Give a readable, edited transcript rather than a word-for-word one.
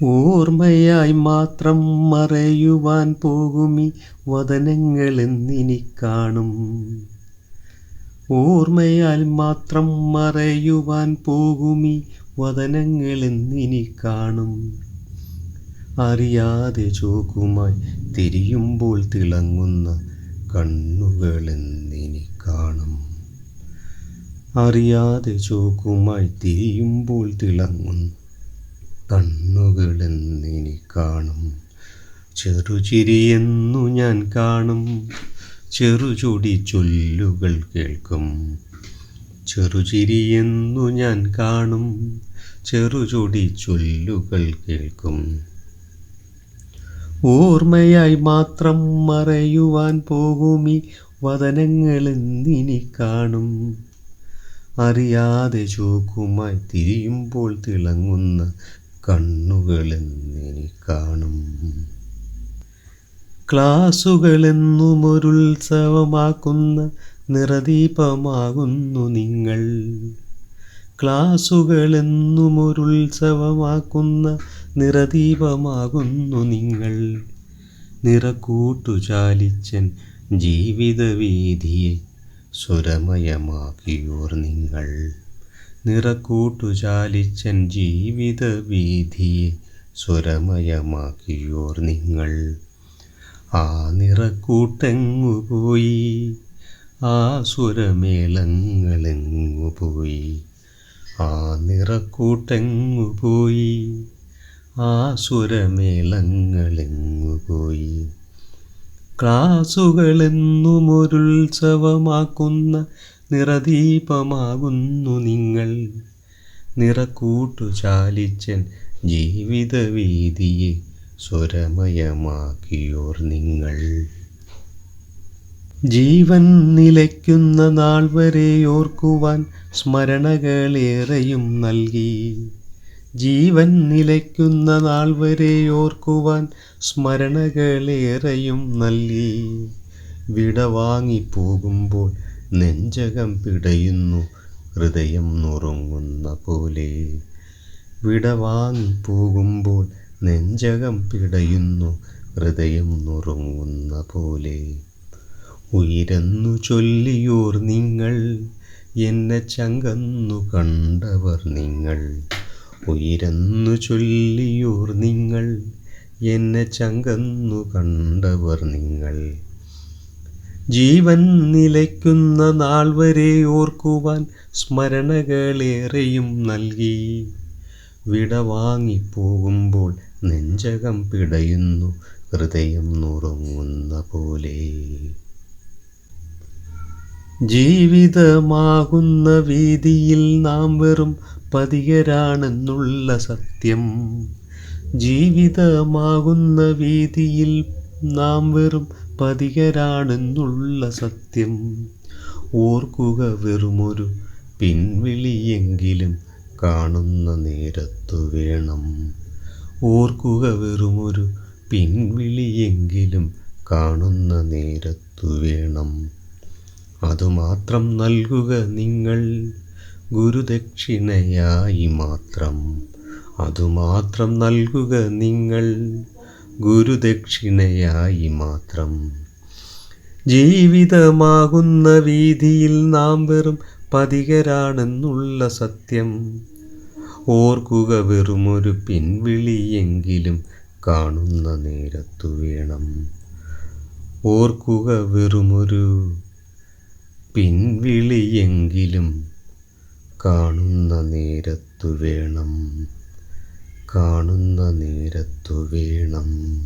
ഓർമ്മയായി മാത്രം മറയുവാൻ പോകുമീ വദനങ്ങളെന്നിനി കാണും. ഓർമ്മയാൽ മാത്രം മറയുവാൻ പോകുമീ വദനങ്ങളെന്നിനി കാണും. അറിയാതെ ചോക്കുമായി തിരിയുമ്പോൾ തിളങ്ങുന്ന കണ്ണുകളെന്നിനി കാണും. അറിയാതെ ചോക്കുമായി തിരിയുമ്പോൾ തിളങ്ങുന്ന കണ്ണുകളെന്നിനി കാണും. ചെറുചിരിയെന്നു ഞാൻ കാണും, ചെറുചൊടി ചൊല്ലുകൾ കേൾക്കും. ചെറുചിരിയെന്നു ഞാൻ കാണും, ചെറുചൊടി ചൊല്ലുകൾ കേൾക്കും. ഓർമ്മയായി മാത്രം മറയുവാൻ പോകുമീ വദനങ്ങളെന്നിനി കാണും. അറിയാതെ ചോക്കുമായി തിരിയുമ്പോൾ തിളങ്ങുന്ന കണ്ണുകളെന്നിനി കാണും. ക്ലാസുകളെന്നും ഒരുത്സവമാക്കുന്ന നിറദീപമാകുന്നു നിങ്ങൾ. ക്ലാസുകളെന്നും ഒരുത്സവമാക്കുന്ന നിറദീപമാകുന്നു നിങ്ങൾ. നിറക്കൂട്ടുചാലിച്ചൻ ജീവിതവീഥിയെ സ്വരമയമാക്കിയോർ നിങ്ങൾ. നിറക്കൂട്ടുചാലിച്ചൻ ജീവിതവീഥിയെ സ്വരമയമാക്കിയോർ നിങ്ങൾ. ആ നിറക്കൂട്ടെങ്ങുപോയി, ആ സ്വരമേളങ്ങളെങ്ങുപോയി. ആ നിറക്കൂട്ടെങ്ങുപോയി, ആ സ്വരമേളങ്ങളെങ്ങുപോയി. ക്ലാസുകളെന്നും ഒരുത്സവമാക്കുന്ന നിറദീപമാകുന്നു നിങ്ങൾ. നിറക്കൂട്ടുചാലിച്ചൻ ജീവിതവീഥിയെ സ്വരമയമാക്കിയോർ നിങ്ങൾ. ജീവൻ നിലയ്ക്കുന്ന നാൾ വരെ ഓർക്കുവാൻ സ്മരണകളേറെയും നൽകി. ജീവൻ നിലയ്ക്കുന്ന നാൾ വരെ ഓർക്കുവാൻ സ്മരണകളേറെയും നൽകി. വിടവാങ്ങിപ്പോകുമ്പോൾ നെഞ്ചകം പിടയുന്നു ഹൃദയം നുറുങ്ങുന്ന പോലെ. വിടവാങ്ങിപ്പോകുമ്പോൾ നെഞ്ചകം പിടയുന്നു ഹൃദയം നുറുങ്ങുന്ന പോലെ. ഉയരെന്നു ചൊല്ലിയോർ നിങ്ങൾ, എന്നെ ചങ്കന്നു കണ്ടവർ നിങ്ങൾ. ഉയരെന്നു ചൊല്ലിയോർ നിങ്ങൾ, എന്നെ ചങ്കന്നു കണ്ടവർ നിങ്ങൾ. ജീവൻ നിലയ്ക്കുന്ന നാൾ വരെ ഓർക്കുവാൻ സ്മരണകളേറെയും നൽകി. വിടവാങ്ങിപ്പോകുമ്പോൾ നെഞ്ചകം പിടയുന്നു ഹൃദയം നുറുങ്ങുന്ന പോലെ. ജീവിതമാകുന്ന വീതിയിൽ നാം വെറും പതികരാണെന്നുള്ള സത്യം. ജീവിതമാകുന്ന വീതിയിൽ നാം വെറും പതികരാണെന്നുള്ള സത്യം. ഓർക്കുക വെറുമൊരു പിൻവിളിയെങ്കിലും കാണുന്ന നേരത്തു വേണം. ഓർക്കുക വെറുമൊരു പിൻവിളിയെങ്കിലും കാണുന്ന നേരത്തു വേണം. അതുമാത്രം നൽകുക നിങ്ങൾ ഗുരുദക്ഷിണയായി മാത്രം. അതുമാത്രം നൽകുക നിങ്ങൾ ഗുരുദക്ഷിണയായി മാത്രം. ജീവിതമാകുന്ന വീതിയിൽ നാം വെറും പതികരാണെന്നുള്ള സത്യം. ഓർക്കുക വെറുമൊരു പിൻവിളിയെങ്കിലും കാണുന്ന നേരത്തു വേണം. ഓർക്കുക വെറുമൊരു പിൻവിളിയെങ്കിലും കാണുന്ന നേരത്തു വേണം. കാണുന്ന നേരത്തു വേണം.